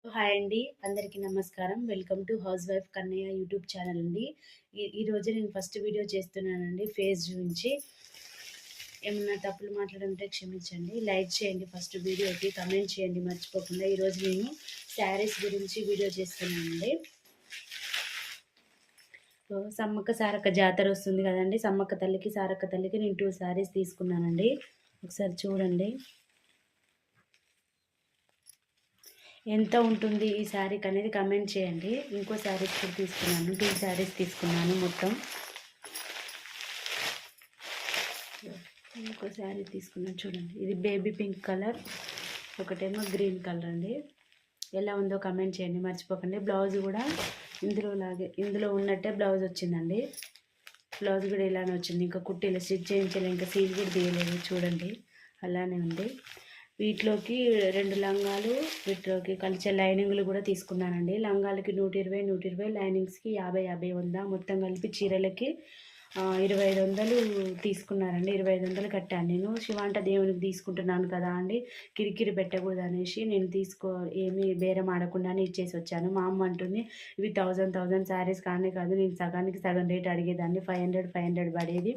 Hi అండి. అందరికీ నమస్కారం. Welcome to house wife Kannayya YouTube channel అండి. ఈరోజు నేను ఫస్ట్ వీడియో చేస్తున్నానండి ఫేస్ గురించి. ఏమన్నా తప్పులు మాట్లాడుంటే క్షమించండి. లైక్ చేయండి ఫస్ట్ వీడియోకి, కమెంట్ చేయండి మర్చిపోకుండా. ఈరోజు నేను శారీస్ గురించి వీడియో చేస్తున్నానండి. సమ్మక్క సారక్క జాతర వస్తుంది కదండి. సమ్మక్క తల్లికి సారక్క తల్లికి నేను 2 శారీస్ తీసుకున్నానండి. ఒకసారి చూడండి. ఎంత ఉంటుంది ఈ శారీకి అనేది కమెంట్ చేయండి. ఇంకో శారీస్ కూడా తీసుకున్నాను, 2 శారీస్ తీసుకున్నాను మొత్తం. ఇంకో శారీ తీసుకున్నాను చూడండి. ఇది బేబీ పింక్ కలర్, ఒకటేమో గ్రీన్ కలర్ అండి. ఎలా ఉందో కమెంట్ చేయండి మర్చిపోకండి. బ్లౌజ్ కూడా ఇందులో ఉన్నట్టే బ్లౌజ్ వచ్చిందండి. బ్లౌజ్ కూడా ఇలానే వచ్చింది. ఇంకా కుట్టీలు స్టిచ్ చేయించలేదు, ఇంకా సీల్ కూడా తీయలేదు చూడండి. అలానే ఉంది. వీటిలోకి 2 లంగాలు, వీటిలోకి కలిసే లైనింగ్లు కూడా తీసుకున్నానండి. లంగాలకి 120, 120, లైనింగ్స్కి 50, 50, 100, మొత్తం కలిపి చీరలకి 2500 తీసుకున్నారండి. 2500 కట్టాను నేను. శివాంట దేవునికి తీసుకుంటున్నాను కదా అండి, కిరికిరి పెట్టకూడదు అనేసి నేను ఏమీ బేరం ఆడకుండానే ఇచ్చేసి వచ్చాను. మా అమ్మ అంటుంది, ఇవి 1000 శారీస్ కానే కాదు, నేను సగానికి సగం రేట్ అడిగేదాన్ని, 500 పడేది.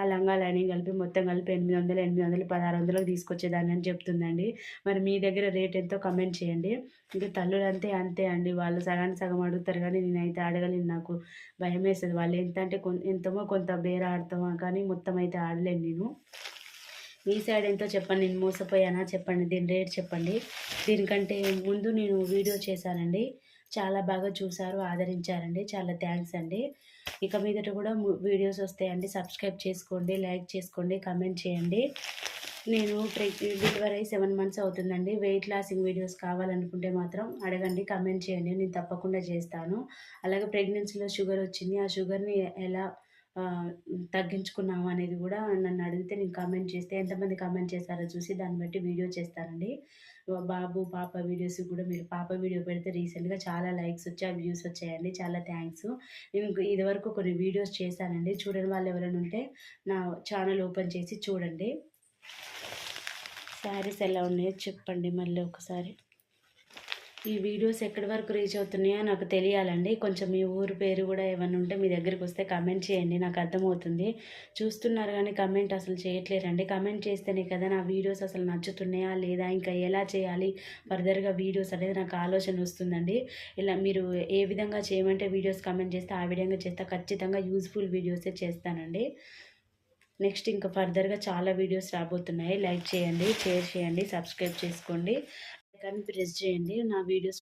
ఆ లంగా లైనింగ్ కలిపి మొత్తం కలిపి 800 1600 తీసుకొచ్చేదాన్ని అని చెప్తుందండి. మరి మీ దగ్గర రేట్ ఎంతో కమెంట్ చేయండి. ఇంకా తల్లులు అంతే అండి. వాళ్ళు సగానికి సగం అడుగుతారు కానీ నేనైతే అడగలేను. నాకు భయం వేస్తుంది. వాళ్ళు ఎంత అంటే ఎంతమో కొంత బేర ఆడతామా కానీ మొత్తం అయితే ఆడలేను నేను. మీ సైడ్ ఎంతో చెప్పండి. నేను మోసపోయానా చెప్పండి, దీని రేట్ చెప్పండి. దీనికంటే ముందు నేను వీడియో చేశానండి, చాలా బాగా చూసారు, ఆదరించారండి. చాలా థ్యాంక్స్ అండి. ఇక మీదట కూడా వీడియోస్ వస్తాయండి. సబ్స్క్రైబ్ చేసుకోండి, లైక్ చేసుకోండి, కమెంట్ చేయండి. నేను డెలివరీ అయ్యి 7 మంత్స్ అవుతుందండి. వెయిట్ లాసింగ్ వీడియోస్ కావాలనుకుంటే మాత్రం అడగండి, కమెంట్ చేయండి, నేను తప్పకుండా చేస్తాను. అలాగే ప్రెగ్నెన్సీలో షుగర్ వచ్చింది, ఆ షుగర్ని ఎలా తగ్గించుకున్నాము అనేది కూడా నన్ను అడిగితే నేను కామెంట్ చేస్తే ఎంతమంది కామెంట్ చేస్తారో చూసి దాన్ని బట్టి వీడియో చేస్తానండి. బాబు పాప వీడియోస్ కూడా మీరు పాప వీడియో పెడితే రీసెంట్గా చాలా లైక్స్ వచ్చాయి, వ్యూస్ వచ్చాయండి. చాలా థ్యాంక్స్. నేను ఇదివరకు కొన్ని వీడియోస్ చేశానండి, చూడని వాళ్ళు ఎవరైనా ఉంటే నా ఛానల్ ఓపెన్ చేసి చూడండి. శారీస్ ఎలా ఉన్నాయో చెప్పండి మళ్ళీ ఒకసారి. ఈ వీడియోస్ ఎక్కడి వరకు రీచ్ అవుతున్నాయో నాకు తెలియాలండి. కొంచెం మీ ఊరు పేరు కూడా ఏమైనా ఉంటే మీ దగ్గరికి వస్తే కమెంట్ చేయండి, నాకు అర్థమవుతుంది. చూస్తున్నారు కానీ కమెంట్ అసలు చేయట్లేరండి. కమెంట్ చేస్తేనే కదా నా వీడియోస్ అసలు నచ్చుతున్నాయా లేదా, ఇంకా ఎలా చేయాలి ఫర్దర్గా వీడియోస్ అనేది నాకు ఆలోచన వస్తుందండి. ఇలా మీరు ఏ విధంగా చేయమంటే వీడియోస్ కమెంట్ చేస్తే ఆ విధంగా చేస్తే ఖచ్చితంగా యూజ్ఫుల్ వీడియోసే చేస్తానండి. నెక్స్ట్ ఇంకా ఫర్దర్గా చాలా వీడియోస్ రాబోతున్నాయి. లైక్ చేయండి, షేర్ చేయండి, సబ్స్క్రైబ్ చేసుకోండి, కానీ ప్రెస్ చేయండి. నా వీడియోస్